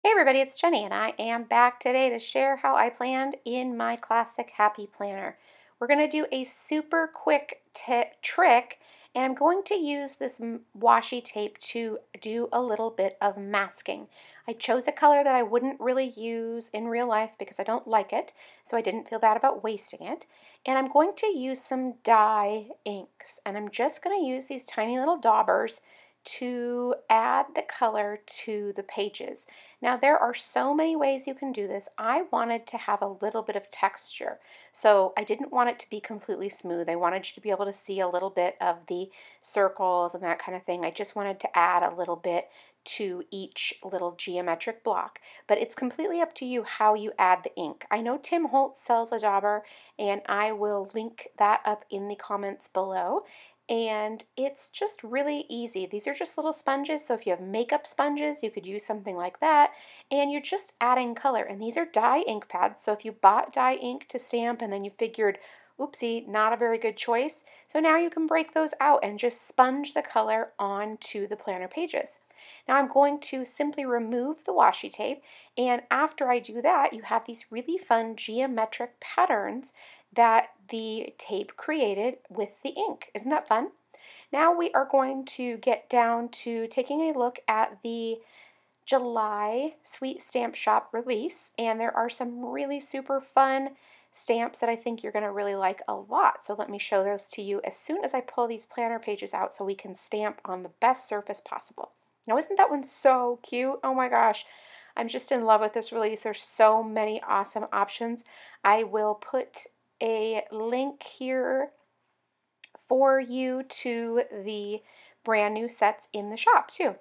Hey everybody, it's Jenny and I am back today to share how I planned in my classic happy planner. We're going to do a super quick trick and I'm going to use this washi tape to do a little bit of masking. I chose a color that I wouldn't really use in real life because I don't like it, so I didn't feel bad about wasting it. And I'm going to use some dye inks and I'm just going to use these tiny little daubers to add the color to the pages. Now there are so many ways you can do this. I wanted to have a little bit of texture. So I didn't want it to be completely smooth. I wanted you to be able to see a little bit of the circles and that kind of thing. I just wanted to add a little bit to each little geometric block. But it's completely up to you how you add the ink. I know Tim Holtz sells a dauber and I will link that up in the comments below. And it's just really easy. These are just little sponges, so if you have makeup sponges, you could use something like that, and you're just adding color. And these are dye ink pads, so if you bought dye ink to stamp and then you figured, oopsie, not a very good choice, so now you can break those out and just sponge the color onto the planner pages. Now I'm going to simply remove the washi tape, and after I do that, you have these really fun geometric patterns that the tape created with the ink. Isn't that fun? Now we are going to get down to taking a look at the July Sweet Stamp Shop release, and there are some really super fun stamps that I think you're going to really like a lot. So let me show those to you as soon as I pull these planner pages out so we can stamp on the best surface possible. Now isn't that one so cute? Oh my gosh. I'm just in love with this release. There's so many awesome options. I will put a link here for you to the brand new sets in the shop too.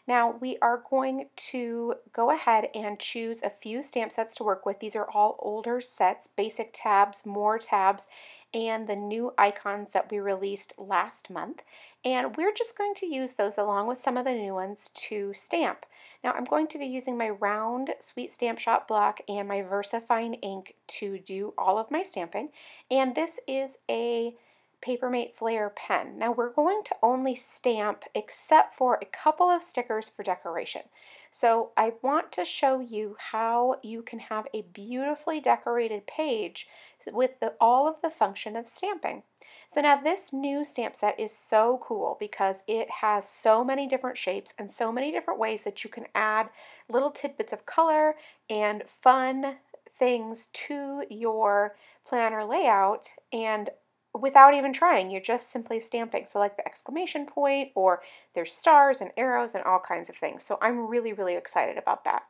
Now we are going to go ahead and choose a few stamp sets to work with. These are all older sets, basic tabs, more tabs, and the new icons that we released last month. And we're just going to use those along with some of the new ones to stamp. Now I'm going to be using my round Sweet Stamp Shop block and my Versafine ink to do all of my stamping. And this is a Papermate Flair pen. Now we're going to only stamp except for a couple of stickers for decoration. So I want to show you how you can have a beautifully decorated page with all of the function of stamping. So now this new stamp set is so cool because it has so many different shapes and so many different ways that you can add little tidbits of color and fun things to your planner layout and without even trying, you're just simply stamping. So like the exclamation point, or there's stars and arrows and all kinds of things. So I'm really, really excited about that.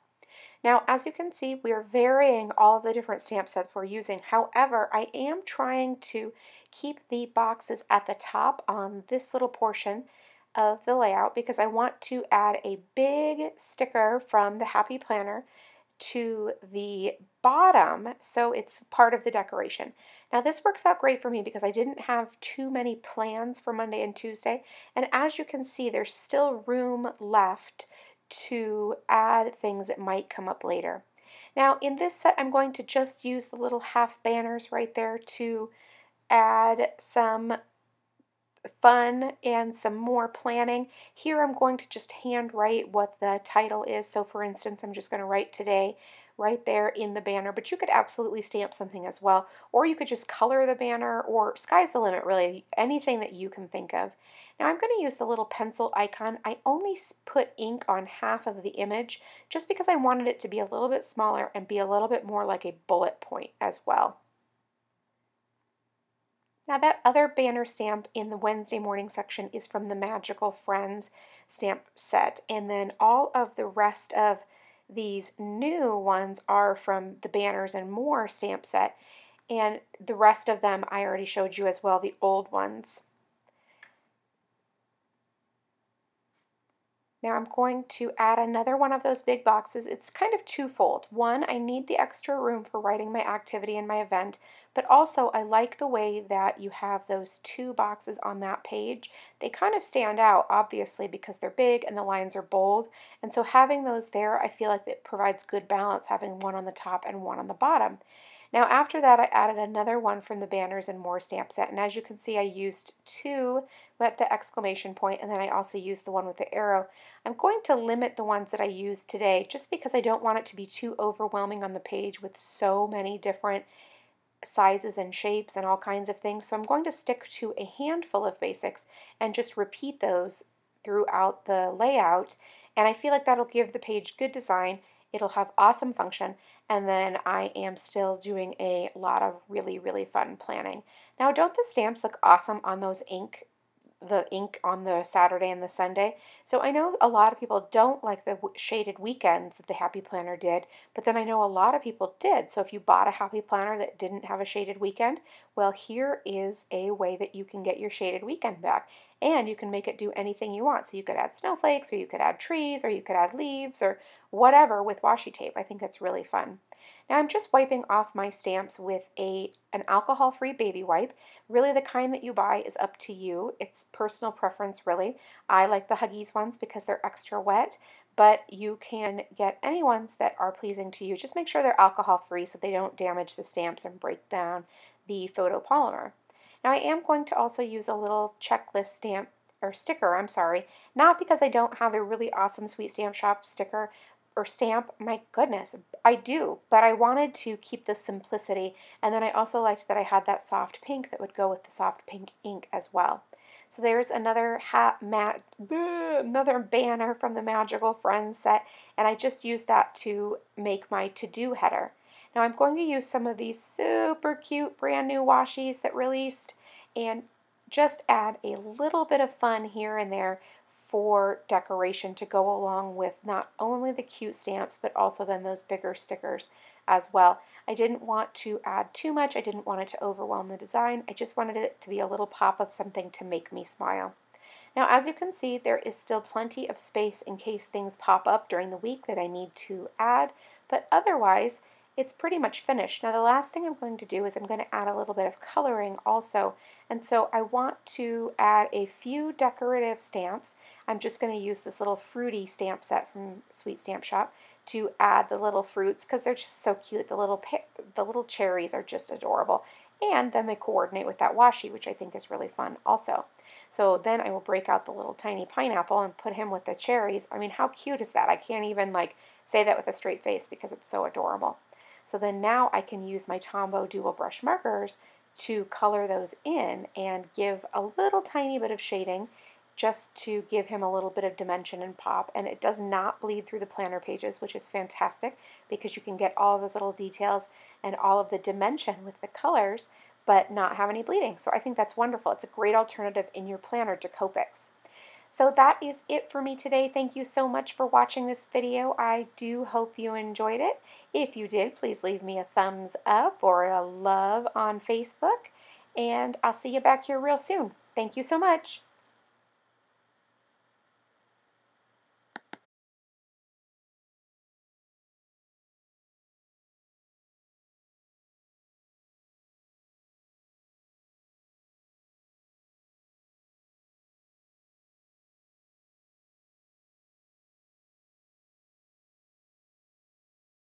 Now, as you can see, we are varying all of the different stamp sets we're using. However, I am trying to keep the boxes at the top on this little portion of the layout because I want to add a big sticker from the Happy Planner to the bottom so it's part of the decoration. Now this works out great for me because I didn't have too many plans for Monday and Tuesday, and as you can see there's still room left to add things that might come up later. Now in this set I'm going to just use the little half banners right there to add some fun and some more planning. Here I'm going to just hand write what the title is. So for instance, I'm just going to write today right there in the banner, but you could absolutely stamp something as well, or you could just color the banner, or sky's the limit really, anything that you can think of. Now I'm going to use the little pencil icon. I only put ink on half of the image just because I wanted it to be a little bit smaller and be a little bit more like a bullet point as well. Now that other banner stamp in the Wednesday morning section is from the Magical Friends stamp set, and then all of the rest of these new ones are from the Banners and More stamp set, and the rest of them I already showed you as well, the old ones. Now I'm going to add another one of those big boxes. It's kind of twofold. One, I need the extra room for writing my activity and my event, but also I like the way that you have those two boxes on that page. They kind of stand out, obviously, because they're big and the lines are bold, and so having those there, I feel like it provides good balance, having one on the top and one on the bottom. Now after that I added another one from the Banners and More stamp set, and as you can see I used two with the exclamation point, and then I also used the one with the arrow. I'm going to limit the ones that I use today just because I don't want it to be too overwhelming on the page with so many different sizes and shapes and all kinds of things. So I'm going to stick to a handful of basics and just repeat those throughout the layout, and I feel like that'll give the page good design. It'll have awesome function, and then I am still doing a lot of really, really fun planning. Now, don't the stamps look awesome on those the ink on the Saturday and the Sunday? So I know a lot of people don't like the shaded weekends that the Happy Planner did, but then I know a lot of people did. So if you bought a Happy Planner that didn't have a shaded weekend, well, here is a way that you can get your shaded weekend back. And you can make it do anything you want. So you could add snowflakes, or you could add trees, or you could add leaves, or whatever with washi tape. I think that's really fun. Now I'm just wiping off my stamps with an alcohol-free baby wipe. Really, the kind that you buy is up to you. It's personal preference, really. I like the Huggies ones because they're extra wet, but you can get any ones that are pleasing to you. Just make sure they're alcohol-free so they don't damage the stamps and break down the photopolymer. Now I am going to also use a little checklist stamp, or sticker, I'm sorry, not because I don't have a really awesome Sweet Stamp Shop sticker or stamp, my goodness, I do, but I wanted to keep the simplicity, and then I also liked that I had that soft pink that would go with the soft pink ink as well. So there's another another banner from the Magical Friends set, and I just used that to make my to-do header. Now I'm going to use some of these super cute brand new washies that released and just add a little bit of fun here and there for decoration to go along with not only the cute stamps but also then those bigger stickers as well. I didn't want to add too much. I didn't want it to overwhelm the design. I just wanted it to be a little pop of something to make me smile. Now, as you can see, there is still plenty of space in case things pop up during the week that I need to add, but otherwise it's pretty much finished. Now the last thing I'm going to do is I'm going to add a little bit of coloring also, and so I want to add a few decorative stamps. I'm just going to use this little fruity stamp set from Sweet Stamp Shop to add the little fruits because they're just so cute. The little cherries are just adorable, and then they coordinate with that washi, which I think is really fun also. So then I will break out the little tiny pineapple and put him with the cherries. I mean, how cute is that? I can't even say that with a straight face because it's so adorable. So then now I can use my Tombow dual brush markers to color those in and give a little tiny bit of shading just to give him a little bit of dimension and pop. And it does not bleed through the planner pages, which is fantastic because you can get all of those little details and all of the dimension with the colors but not have any bleeding. So I think that's wonderful. It's a great alternative in your planner to Copics. So that is it for me today. Thank you so much for watching this video. I do hope you enjoyed it. If you did, please leave me a thumbs up or a love on Facebook, and I'll see you back here real soon. Thank you so much.